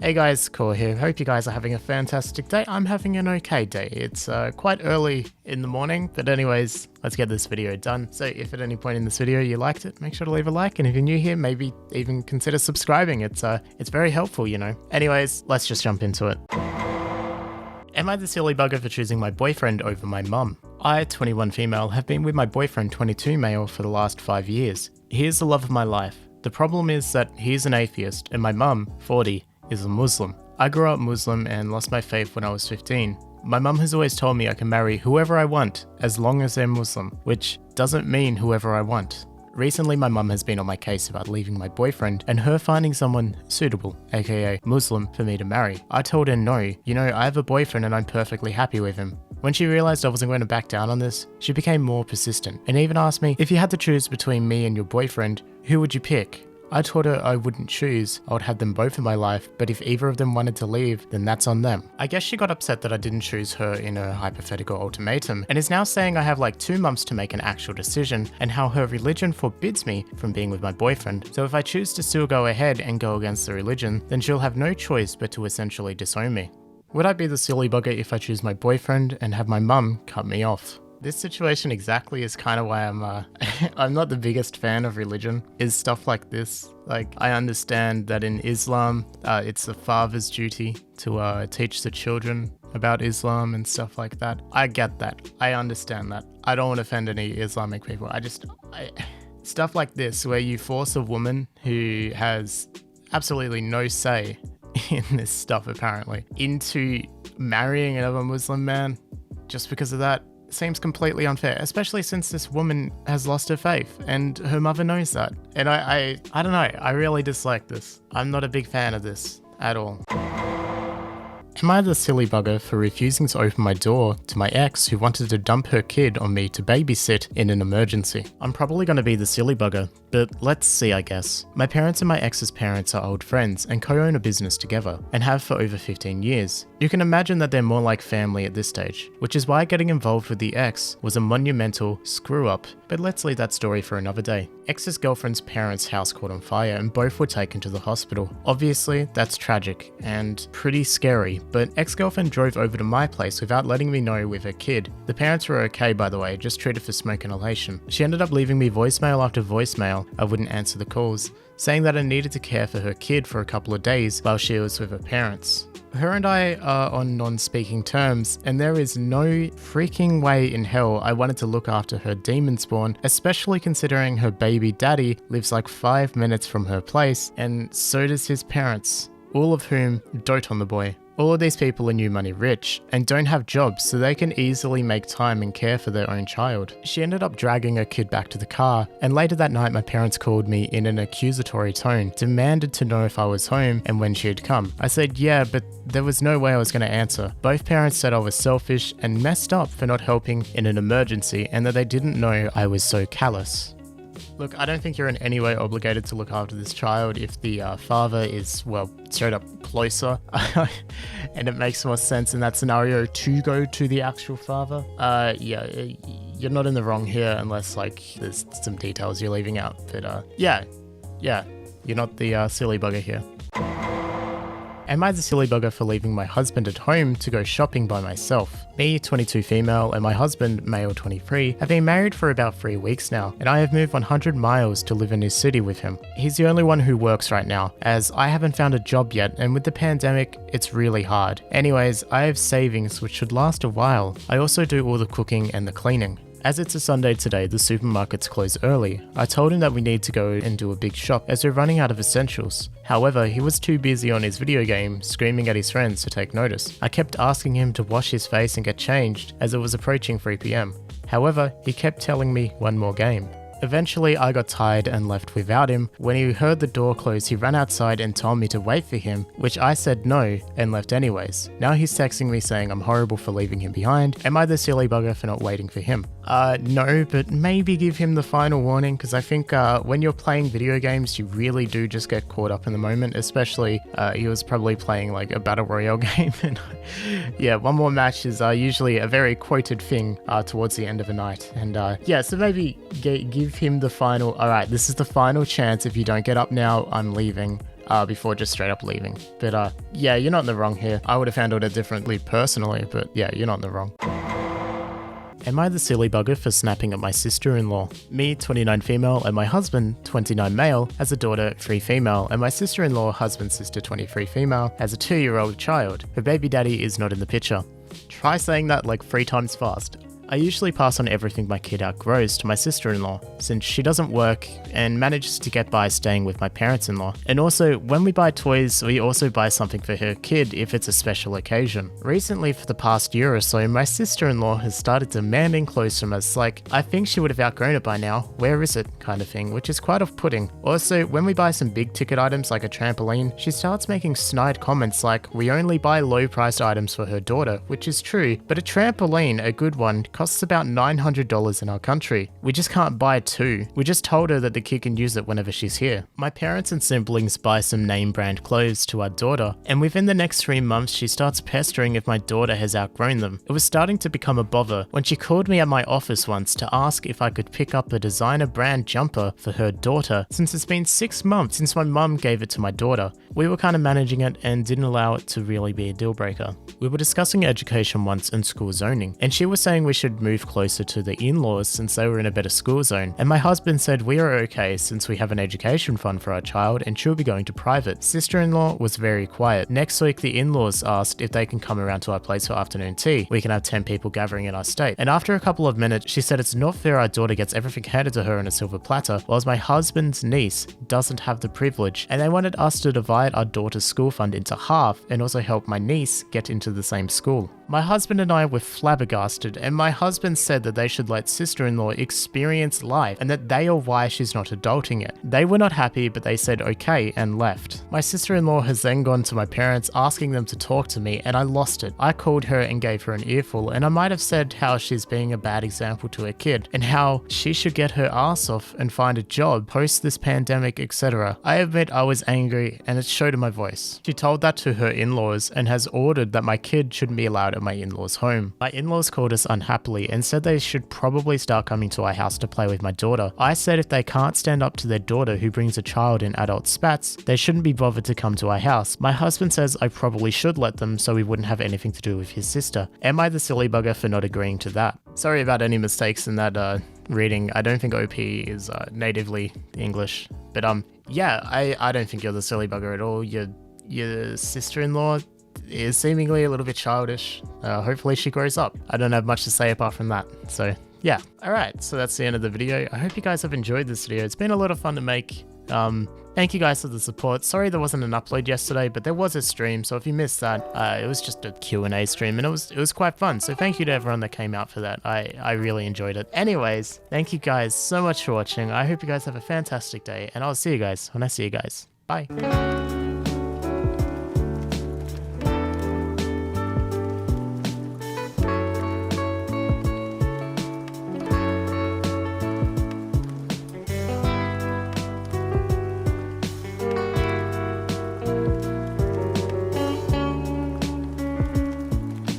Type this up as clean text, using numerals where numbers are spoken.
Hey guys, Core here. Hope you guys are having a fantastic day. I'm having an okay day. It's quite early in the morning, but anyways, let's get this video done. So if at any point in this video you liked it, make sure to leave a like, and if you're new here, maybe even consider subscribing. It's very helpful, you know. Anyways, let's just jump into it. Am I the silly bugger for choosing my boyfriend over my mum? I, 21 female, have been with my boyfriend, 22 male, for the last 5 years. He is the love of my life. The problem is that he's an atheist, and my mum, 40, is a Muslim. I grew up Muslim and lost my faith when I was 15. My mum has always told me I can marry whoever I want, as long as they're Muslim, which doesn't mean whoever I want. Recently, my mum has been on my case about leaving my boyfriend and her finding someone suitable, aka Muslim, for me to marry. I told her no, I have a boyfriend and I'm perfectly happy with him. When she realized I wasn't going to back down on this, she became more persistent and even asked me, if you had to choose between me and your boyfriend, who would you pick? I told her I wouldn't choose, I would have them both in my life, but if either of them wanted to leave, then that's on them. I guess she got upset that I didn't choose her in a hypothetical ultimatum, and is now saying I have like 2 months to make an actual decision, and how her religion forbids me from being with my boyfriend. So if I choose to still go ahead and go against the religion, then she'll have no choice but to essentially disown me. Would I be the silly bugger if I choose my boyfriend and have my mum cut me off? This situation exactly is kind of why I'm not the biggest fan of religion, is stuff like this. Like, I understand that in Islam, it's the father's duty to teach the children about Islam and stuff like that. I get that. I understand that. I don't want to offend any Islamic people. Stuff like this, where you force a woman who has absolutely no say in this stuff apparently, into marrying another Muslim man just because of that, seems completely unfair, especially since this woman has lost her faith and her mother knows that. And I don't know, I really dislike this. I'm not a big fan of this at all. Am I the silly bugger for refusing to open my door to my ex who wanted to dump her kid on me to babysit in an emergency? I'm probably going to be the silly bugger, but let's see, I guess. My parents and my ex's parents are old friends and co-own a business together, and have for over 15 years. You can imagine that they're more like family at this stage, which is why getting involved with the ex was a monumental screw-up, but let's leave that story for another day. Ex's girlfriend's parents' house caught on fire and both were taken to the hospital. Obviously, that's tragic and pretty scary, but ex-girlfriend drove over to my place without letting me know with her kid. The parents were okay, by the way, just treated for smoke inhalation. She ended up leaving me voicemail after voicemail. I wouldn't answer the calls, saying that I needed to care for her kid for a couple of days while she was with her parents. Her and I are on non-speaking terms, and there is no freaking way in hell I wanted to look after her demon spawn, especially considering her baby daddy lives like 5 minutes from her place, and so does his parents, all of whom dote on the boy. All of these people are new money rich and don't have jobs, so they can easily make time and care for their own child. She ended up dragging her kid back to the car, and later that night my parents called me in an accusatory tone, demanded to know if I was home and when she had come. I said yeah, but there was no way I was going to answer. Both parents said I was selfish and messed up for not helping in an emergency, and that they didn't know I was so callous. Look, I don't think you're in any way obligated to look after this child if the father is, well, straight up closer and it makes more sense in that scenario to go to the actual father. Yeah, you're not in the wrong here unless, like, there's some details you're leaving out. But yeah, you're not the silly bugger here. Am I the silly bugger for leaving my husband at home to go shopping by myself? Me, 22 female, and my husband, male 23, have been married for about 3 weeks now, and I have moved 100 miles to live in his city with him. He's the only one who works right now, as I haven't found a job yet, and with the pandemic, it's really hard. Anyways, I have savings which should last a while. I also do all the cooking and the cleaning. As it's a Sunday today, the supermarkets close early. I told him that we need to go and do a big shop as we're running out of essentials. However, he was too busy on his video game, screaming at his friends to take notice. I kept asking him to wash his face and get changed as it was approaching 3 PM. However, he kept telling me one more game. Eventually, I got tired and left without him. When he heard the door close, he ran outside and told me to wait for him, which I said no and left anyways. Now he's texting me saying I'm horrible for leaving him behind. Am I the silly bugger for not waiting for him? No, but maybe give him the final warning, because I think when you're playing video games, you really do just get caught up in the moment, especially he was probably playing like a battle royale game. And yeah, one more match is usually a very quoted thing towards the end of a night. And yeah, so maybe give him the final, all right, this is the final chance. If you don't get up now, I'm leaving. before just straight up leaving. But yeah, you're not in the wrong here. I would have handled it differently personally, but yeah, you're not in the wrong. Am I the silly bugger for snapping at my sister-in-law? Me, 29 female, and my husband, 29 male, has a daughter, 3 female, and my sister-in-law, husband, sister, 23 female, has a 2-year-old child. Her baby daddy is not in the picture. Try saying that like 3 times fast. I usually pass on everything my kid outgrows to my sister-in-law, since she doesn't work and manages to get by staying with my parents-in-law. And also, when we buy toys, we also buy something for her kid if it's a special occasion. Recently, for the past year or so, my sister-in-law has started demanding clothes from us, like, I think she would have outgrown it by now, where is it, kind of thing, which is quite off-putting. Also, when we buy some big-ticket items like a trampoline, she starts making snide comments like, we only buy low-priced items for her daughter, which is true, but a trampoline, a good one, costs about $900 in our country. We just can't buy 2. We just told her that the kid can use it whenever she's here. My parents and siblings buy some name brand clothes to our daughter, and within the next 3 months she starts pestering if my daughter has outgrown them. It was starting to become a bother when she called me at my office once to ask if I could pick up a designer brand jumper for her daughter, since it's been 6 months since my mum gave it to my daughter. We were kind of managing it and didn't allow it to really be a deal breaker. We were discussing education once and school zoning, and she was saying we should move closer to the in-laws since they were in a better school zone, and my husband said we are okay since we have an education fund for our child and she'll be going to private. Sister-in-law was very quiet. Next week the in-laws asked if they can come around to our place for afternoon tea. We can have 10 people gathering in our state, and after a couple of minutes she said it's not fair our daughter gets everything handed to her on a silver platter, whilst my husband's niece doesn't have the privilege, and they wanted us to divide our daughter's school fund into half and also help my niece get into the same school. My husband and I were flabbergasted, and my husband said that they should let sister-in-law experience life and that they are why she's not adulting it. They were not happy, but they said okay and left. My sister-in-law has then gone to my parents asking them to talk to me, and I lost it. I called her and gave her an earful, and I might have said how she's being a bad example to her kid and how she should get her ass off and find a job post this pandemic, etc. I admit I was angry and it showed in my voice. She told that to her in-laws and has ordered that my kid shouldn't be allowed at my in-laws' home. My in-laws called us unhappily and said they should probably start coming to our house to play with my daughter. I said if they can't stand up to their daughter who brings a child in adult spats, they shouldn't be bothered to come to our house. My husband says I probably should let them so we wouldn't have anything to do with his sister. Am I the silly bugger for not agreeing to that? Sorry about any mistakes in that reading. I don't think OP is natively English, but yeah, I don't think you're the silly bugger at all. Your sister-in-law is seemingly a little bit childish. Hopefully she grows up. I don't have much to say apart from that, so yeah. Alright, so that's the end of the video. I hope you guys have enjoyed this video. It's been a lot of fun to make. Thank you guys for the support. Sorry there wasn't an upload yesterday, but there was a stream, so if you missed that, it was just a Q&A stream, and it was quite fun, so thank you to everyone that came out for that. I really enjoyed it. Anyways, thank you guys so much for watching. I hope you guys have a fantastic day, and I'll see you guys when I see you guys. Bye.